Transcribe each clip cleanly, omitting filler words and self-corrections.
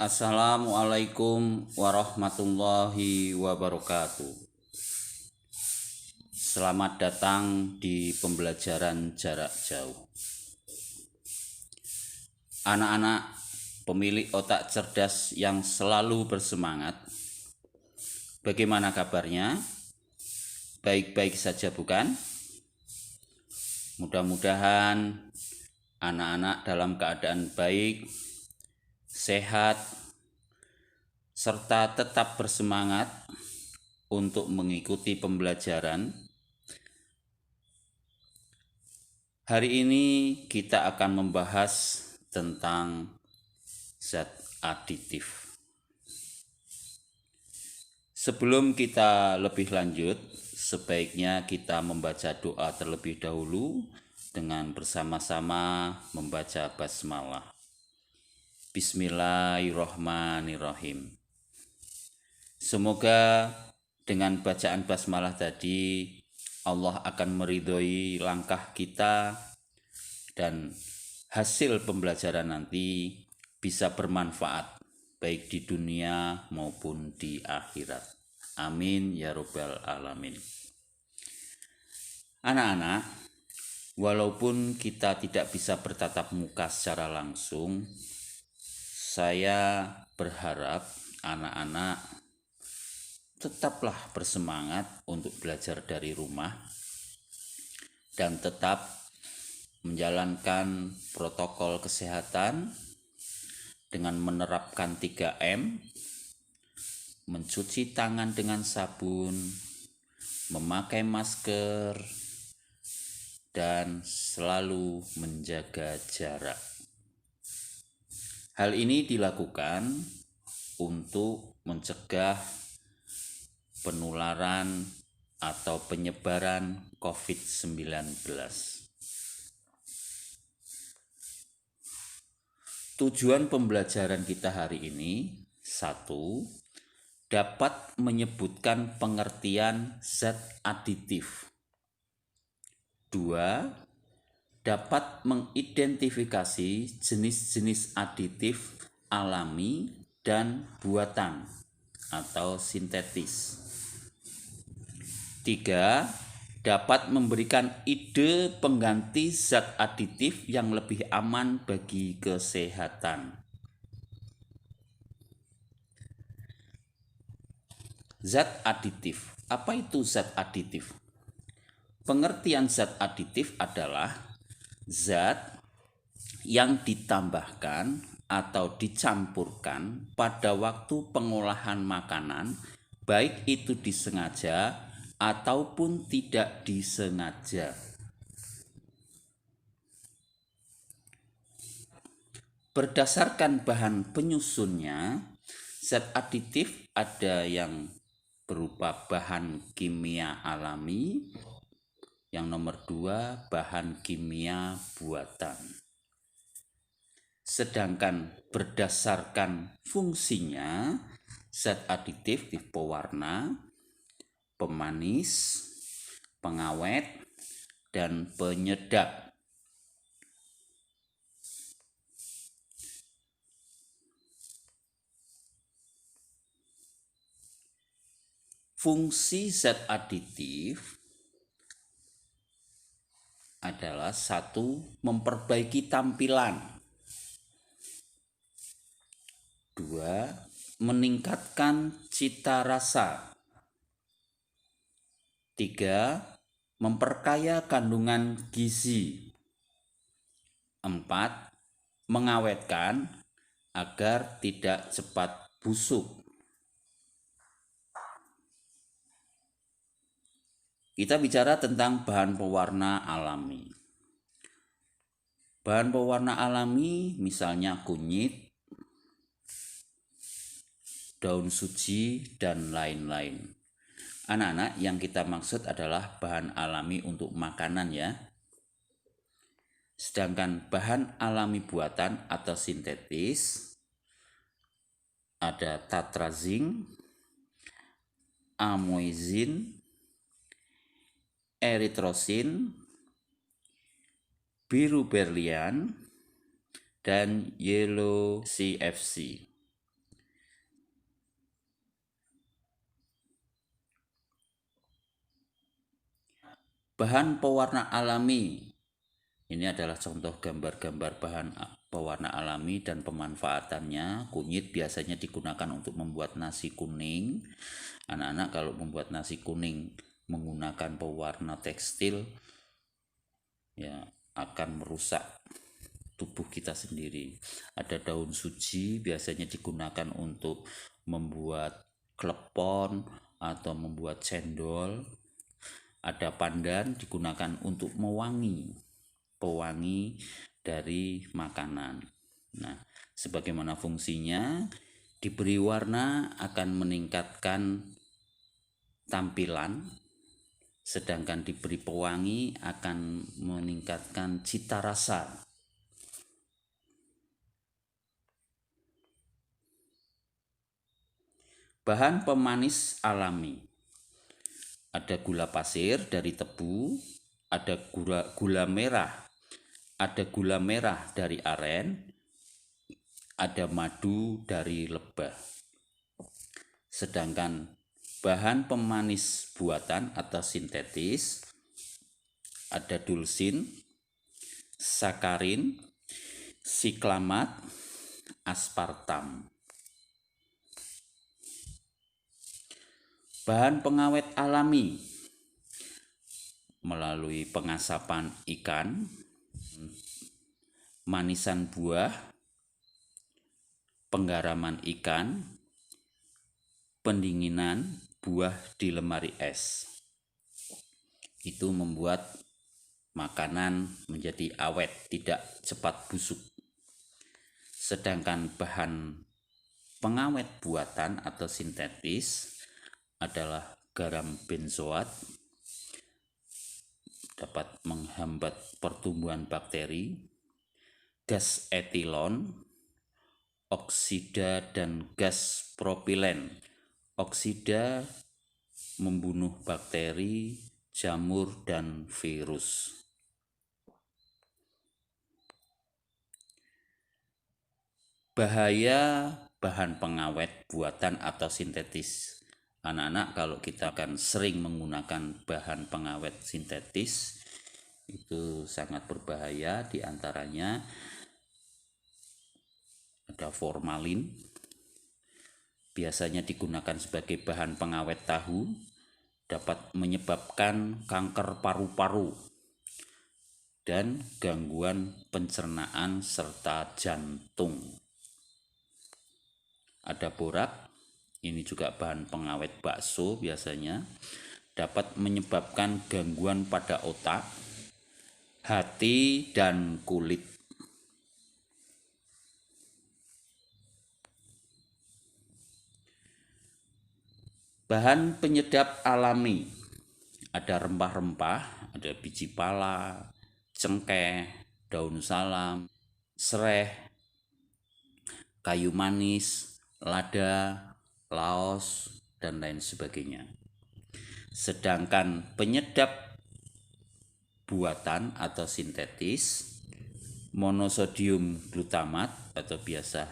Assalamualaikum warahmatullahi wabarakatuh. Selamat datang di pembelajaran jarak jauh. Anak-anak pemilik otak cerdas yang selalu bersemangat, bagaimana kabarnya? Baik-baik saja bukan? Mudah-mudahan anak-anak dalam keadaan baik, sehat, serta tetap bersemangat untuk mengikuti pembelajaran. Hari ini kita akan membahas tentang zat aditif. Sebelum kita lebih lanjut, sebaiknya kita membaca doa terlebih dahulu dengan bersama-sama membaca basmalah. Bismillahirrahmanirrahim. Semoga dengan bacaan basmalah tadi Allah akan meridhoi langkah kita dan hasil pembelajaran nanti bisa bermanfaat baik di dunia maupun di akhirat. Amin ya robbal alamin. Anak-anak, walaupun kita tidak bisa bertatap muka secara langsung, saya berharap anak-anak tetaplah bersemangat untuk belajar dari rumah dan tetap menjalankan protokol kesehatan dengan menerapkan 3M, mencuci tangan dengan sabun, memakai masker, dan selalu menjaga jarak. Hal ini dilakukan untuk mencegah penularan atau penyebaran COVID-19. Tujuan pembelajaran kita hari ini, 1. Dapat menyebutkan pengertian zat aditif. 2. Dapat mengidentifikasi jenis-jenis aditif alami dan buatan atau sintetis. 3. Dapat memberikan ide pengganti zat aditif yang lebih aman bagi kesehatan. Zat aditif. Apa itu zat aditif? Pengertian zat aditif adalah zat yang ditambahkan atau dicampurkan pada waktu pengolahan makanan, baik itu disengaja ataupun tidak disengaja. Berdasarkan bahan penyusunnya, zat aditif ada yang berupa bahan kimia alami, yang nomor 2 bahan kimia buatan. Sedangkan berdasarkan fungsinya, zat aditif tipe pewarna, pemanis, pengawet, dan penyedap. Fungsi zat aditif adalah 1. Memperbaiki tampilan. 2. Meningkatkan cita rasa. 3. Memperkaya kandungan gizi. 4. Mengawetkan agar tidak cepat busuk. Kita bicara tentang bahan pewarna alami. Bahan pewarna alami misalnya kunyit, daun suji, dan lain-lain. Anak-anak, yang kita maksud adalah bahan alami untuk makanan ya. Sedangkan bahan alami buatan atau sintetis ada tatrazing, amoizin, eritrosin, biru berlian, dan yellow CFC. Bahan pewarna alami. Ini adalah contoh gambar-gambar bahan pewarna alami dan pemanfaatannya. Kunyit biasanya digunakan untuk membuat nasi kuning. Anak-anak kalau membuat nasi kuning menggunakan pewarna tekstil, ya akan merusak tubuh kita sendiri. Ada daun suji biasanya digunakan untuk membuat klepon atau membuat cendol. Ada pandan digunakan untuk pewangi dari makanan. Nah, sebagaimana fungsinya, diberi warna akan meningkatkan tampilan, sedangkan diberi pewangi akan meningkatkan cita rasa. Bahan pemanis alami. Ada gula pasir dari tebu, ada gula merah dari aren, ada madu dari lebah. Sedangkan bahan pemanis buatan atau sintetis ada dulsin, sakarin, siklamat, aspartam. Bahan pengawet alami melalui pengasapan ikan, manisan buah, penggaraman ikan, pendinginan buah di lemari es. Itu membuat makanan menjadi awet, tidak cepat busuk. Sedangkan bahan pengawet buatan atau sintetis adalah garam benzoat, dapat menghambat pertumbuhan bakteri, gas etilon, oksida, dan gas propilen. Oksida membunuh bakteri, jamur, dan virus. Bahaya bahan pengawet buatan atau sintetis. Anak-anak, kalau kita akan sering menggunakan bahan pengawet sintetis, itu sangat berbahaya. Di antaranya ada formalin, biasanya digunakan sebagai bahan pengawet tahu, dapat menyebabkan kanker paru-paru dan gangguan pencernaan serta jantung. Ada borak, ini juga bahan pengawet bakso, biasanya dapat menyebabkan gangguan pada otak, hati, dan kulit. Bahan penyedap alami, ada rempah-rempah, ada biji pala, cengkeh, daun salam, sereh, kayu manis, lada, laos, dan lain sebagainya. Sedangkan penyedap buatan atau sintetis, monosodium glutamat atau biasa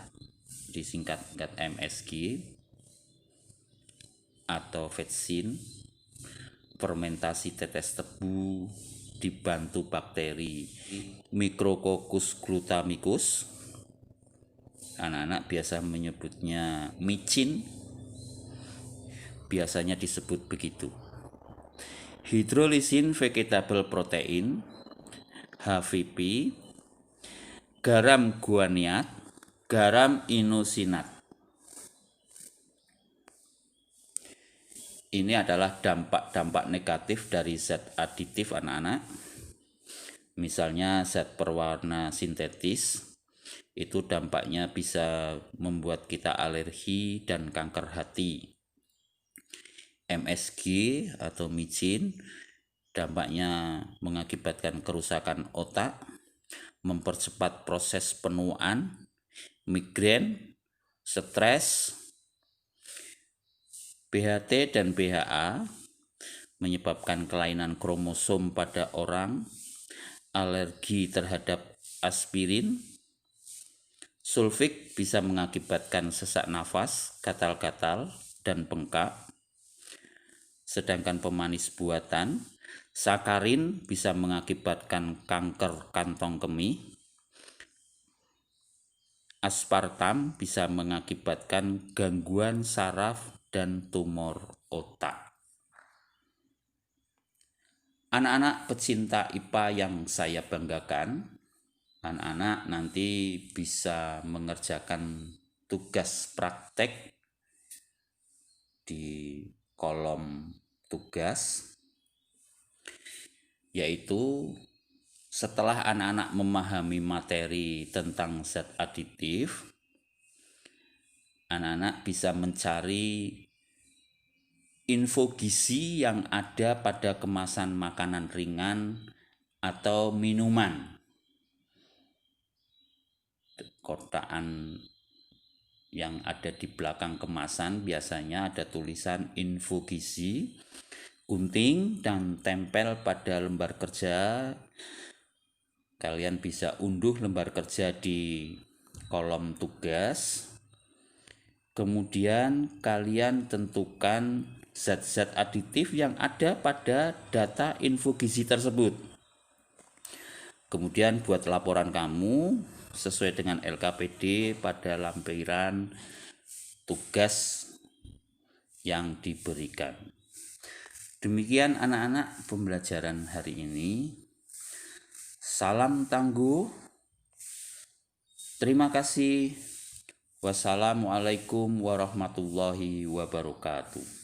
disingkat MSG, atau vetsin, fermentasi tetes tebu dibantu bakteri Micrococcus glutamicus. Anak-anak biasa menyebutnya micin, biasanya disebut begitu. Hydrolysin vegetable protein, HVP, garam guaniat, garam inosinat. Ini adalah dampak-dampak negatif dari zat aditif, anak-anak. Misalnya zat perwarna sintetis, itu dampaknya bisa membuat kita alergi dan kanker hati. MSG atau micin, dampaknya mengakibatkan kerusakan otak, mempercepat proses penuaan, migrain, stres. BHT dan BHA menyebabkan kelainan kromosom pada orang, alergi terhadap aspirin. Sulfik bisa mengakibatkan sesak nafas, gatal-gatal, dan bengkak. Sedangkan pemanis buatan Sakarin bisa mengakibatkan kanker kantong kemih. Aspartam bisa mengakibatkan gangguan saraf dan tumor otak. Anak-anak pecinta IPA yang saya banggakan, anak-anak nanti bisa mengerjakan tugas praktek di kolom tugas, yaitu setelah anak-anak memahami materi tentang zat aditif, anak-anak bisa mencari info gizi yang ada pada kemasan makanan ringan atau minuman. Kotaan yang ada di belakang kemasan biasanya ada tulisan info gizi, gunting dan tempel pada lembar kerja. Kalian bisa unduh lembar kerja di kolom tugas. Kemudian kalian tentukan zat-zat aditif yang ada pada data info gizi tersebut. Kemudian buat laporan kamu sesuai dengan LKPD pada lampiran tugas yang diberikan. Demikian anak-anak pembelajaran hari ini. Salam tangguh. Terima kasih. Wassalamualaikum warahmatullahi wabarakatuh.